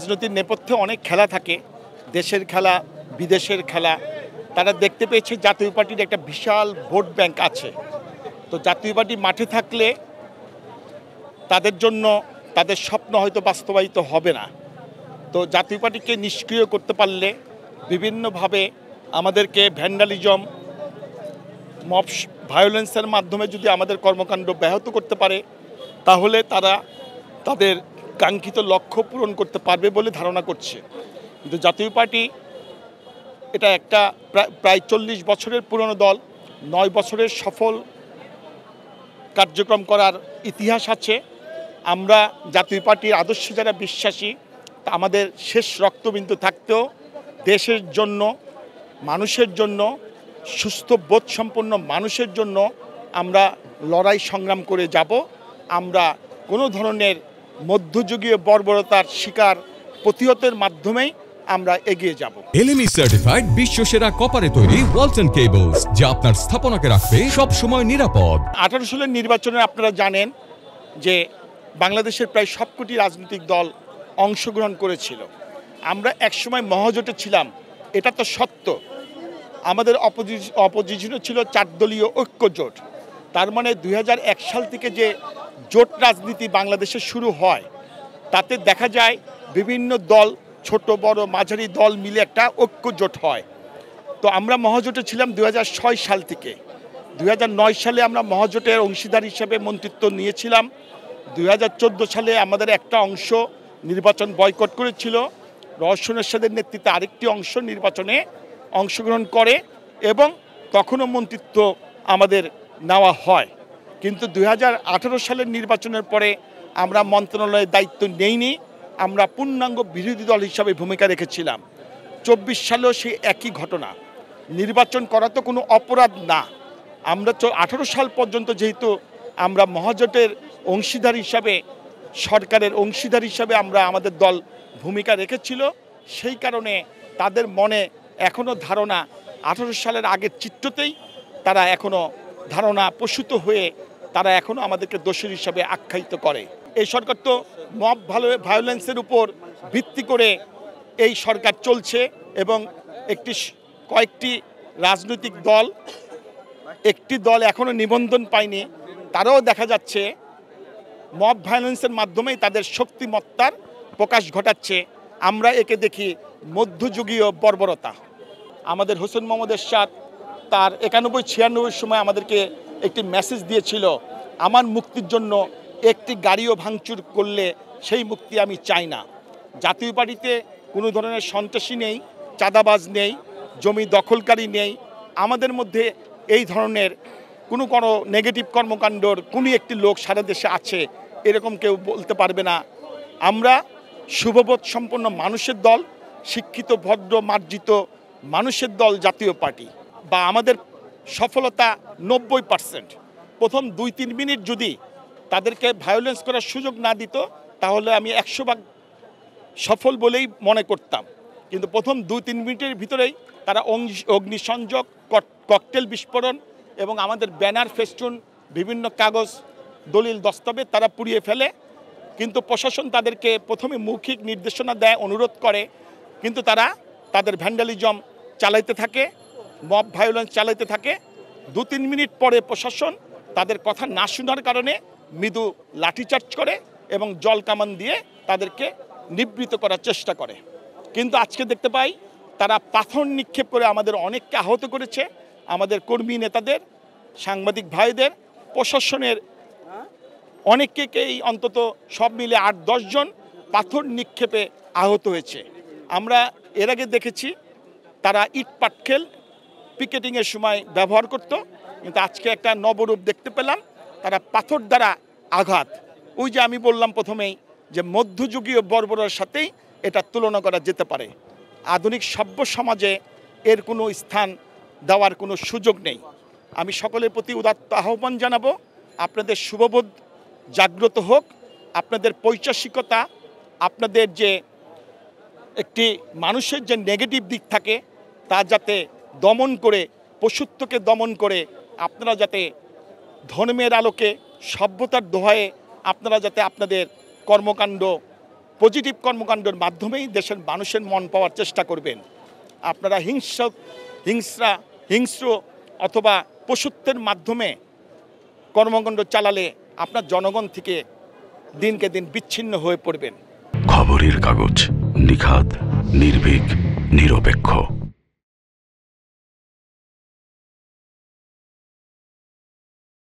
রাজনীতির নেপথ্যে অনেক খেলা থাকে, দেশের খেলা, বিদেশের খেলা। তারা দেখতে পেয়েছে জাতীয় পার্টির একটা বিশাল ভোট ব্যাংক আছে। তো জাতীয় পার্টি মাঠে থাকলে তাদের জন্য তাদের স্বপ্ন হয়তো বাস্তবায়িত হবে না। তো জাতীয় পার্টিকে নিষ্ক্রিয় করতে পারলে বিভিন্নভাবে আমাদেরকে ভ্যান্ডালিজম, মব ভায়োলেন্সের মাধ্যমে যদি আমাদের কর্মকাণ্ড ব্যাহত করতে পারে, তাহলে তারা তাদের কাঙ্ক্ষিত লক্ষ্য পূরণ করতে পারবে বলে ধারণা করছে। কিন্তু জাতীয় পার্টি এটা একটা প্রায় 40 বছরের পুরনো দল, 9 বছরের সফল কার্যক্রম করার ইতিহাস আছে। আমরা জাতীয় পার্টির আদর্শে যারা বিশ্বাসী, আমাদের শেষ রক্তবিন্দু থাকতেও দেশের জন্য, মানুষের জন্য, সুস্থ বোধসম্পন্ন মানুষের জন্য আমরা লড়াই সংগ্রাম করে যাব। আমরা কোনো ধরনের মধ্যযুগীয় বর্বরতার শিকার প্রতিহতের মাধ্যমেই আমরা এগিয়ে যাব। এলএমই সার্টিফাইড বিশ্বসেরা কপারে তৈরি ওয়ালটন কেবলস, যা আপনার স্থাপনাকে রাখবে সব সময় নিরাপদ। 18 সালের নির্বাচনে আপনারা জানেন যে বাংলাদেশের প্রায় সবকটি রাজনৈতিক দল অংশগ্রহণ করেছিল। আমরা একসময় মহাজোটে ছিলাম, এটা তো সত্য। আমাদের অপোজিশনে ছিল 4 দলীয় ঐক্য জোট। তার মানে 2001 সাল থেকে যে জোট রাজনীতি বাংলাদেশে শুরু হয়, তাতে দেখা যায় বিভিন্ন দল, ছোট বড় মাঝারি দল মিলে একটা ঐক্য জোট হয়। তো আমরা মহাজোটে ছিলাম 2006 সাল থেকে। 2009 সালে আমরা মহাজোটের অংশীদার হিসেবে মন্ত্রিত্ব নিয়েছিলাম। 2014 সালে আমাদের একটা অংশ নির্বাচন বয়কট করেছিল। রওশন এরশাদের নেতৃত্বে আরেকটি অংশ নির্বাচনে অংশগ্রহণ করে এবং তখনও মন্ত্রিত্ব আমাদের নেওয়া হয়। কিন্তু 2018 সালের নির্বাচনের পরে আমরা মন্ত্রণালয়ের দায়িত্ব নেইনি, আমরা পূর্ণাঙ্গ বিরোধী দল হিসাবে ভূমিকা রেখেছিলাম। 24 সালেও সেই একই ঘটনা। নির্বাচন করা তো কোনো অপরাধ না। আমরা 18 সাল পর্যন্ত যেহেতু আমরা মহাজোটের অংশীদার হিসাবে, সরকারের অংশীদার হিসাবে আমরা আমাদের দল ভূমিকা রেখেছিল, সেই কারণে তাদের মনে এখনও ধারণা 18 সালের আগের চিত্রতেই তারা এখনও ধারণা প্রসূত হয়ে তারা এখনও আমাদেরকে দোষী হিসাবে আখ্যায়িত করে। এই সরকার তো মব ভায়োলেন্সের উপর ভিত্তি করে এই সরকার চলছে এবং কয়েকটি রাজনৈতিক দল, একটি দল এখনও নিবন্ধন পায়নি, তারাও দেখা যাচ্ছে মব ভায়োলেন্সের মাধ্যমেই তাদের শক্তিমত্তার প্রকাশ ঘটাচ্ছে। আমরা একে দেখি মধ্যযুগীয় বর্বরতা। আমাদের হোসেন মোহাম্মদ এরশাদ তার 91-96 সময় আমাদেরকে একটি মেসেজ দিয়েছিল, আমার মুক্তির জন্য একটি গাড়িও ভাঙচুর করলে সেই মুক্তি আমি চাই না। জাতীয় পার্টিতে কোনো ধরনের সন্ত্রাসী নেই, চাঁদাবাজ নেই, জমি দখলকারী নেই। আমাদের মধ্যে এই ধরনের কোনো নেগেটিভ কর্মকাণ্ডর কোনো একটি লোক সারা দেশে আছে এরকম কেউ বলতে পারবে না। আমরা শুভবোধ সম্পন্ন মানুষের দল, শিক্ষিত ভদ্র মার্জিত মানুষের দল জাতীয় পার্টি। বা আমাদের সফলতা 90%। প্রথম 2-3 মিনিট যদি তাদেরকে ভায়োলেন্স করার সুযোগ না দিত, তাহলে আমি 100 ভাগ সফল বলেই মনে করতাম। কিন্তু প্রথম 2-3 মিনিটের ভিতরেই তারা অগ্নিসংযোগ, ককটেল বিস্ফোরণ এবং আমাদের ব্যানার, ফেস্টুন, বিভিন্ন কাগজ, দলিল, দস্তাবেজ তারা পুড়িয়ে ফেলে। কিন্তু প্রশাসন তাদেরকে প্রথমে মৌখিক নির্দেশনা দেয়, অনুরোধ করে, কিন্তু তারা তাদের ভ্যান্ডালিজম চালাইতে থাকে, মব ভায়োলেন্স চালাইতে থাকে। 2-3 মিনিট পরে প্রশাসন তাদের কথা না শোনার কারণে মৃদু লাঠিচার্জ করে এবং জল কামান দিয়ে তাদেরকে নিবৃত করার চেষ্টা করে। কিন্তু আজকে দেখতে পাই তারা পাথর নিক্ষেপ করে আমাদের অনেককে আহত করেছে, আমাদের কর্মী নেতাদের, সাংবাদিক ভাইদের, প্রশাসনের অনেককেই অন্তত সব মিলে 8-10 জন পাথর নিক্ষেপে আহত হয়েছে। আমরা এর আগে দেখেছি তারা ইট পাটকেল পিকেটিংয়ের সময় ব্যবহার করত, কিন্তু আজকে একটা নবরূপ দেখতে পেলাম, তারা পাথর দ্বারা আঘাত। ওই যে আমি বললাম প্রথমেই যে মধ্যযুগীয় বর্বরতার সাথেই এটা তুলনা করা যেতে পারে। আধুনিক সভ্য সমাজে এর কোনো স্থান দেওয়ার কোনো সুযোগ নেই। আমি সকলের প্রতি উদাত্ত আহ্বান জানাবো, আপনাদের শুভবোধ জাগ্রত হোক, আপনাদের পৈশাসিকতা, আপনাদের যে একটি মানুষের যে নেগেটিভ দিক থাকে তা যাতে দমন করে, পশুত্বকে দমন করে আপনারা যাতে ধর্মের আলোকে, সভ্যতার দোহায়ে আপনারা যাতে আপনাদের কর্মকাণ্ড পজিটিভ কর্মকাণ্ডের মাধ্যমেই দেশের মানুষের মন পাওয়ার চেষ্টা করবেন। আপনারা হিংস্র অথবা পশুত্বের মাধ্যমে কর্মকাণ্ড চালালে আপনার জনগণ থেকে দিনকে দিন বিচ্ছিন্ন হয়ে পড়বেন। খবরের কাগজ, নিখাত, নির্ভীক, নিরপেক্ষ।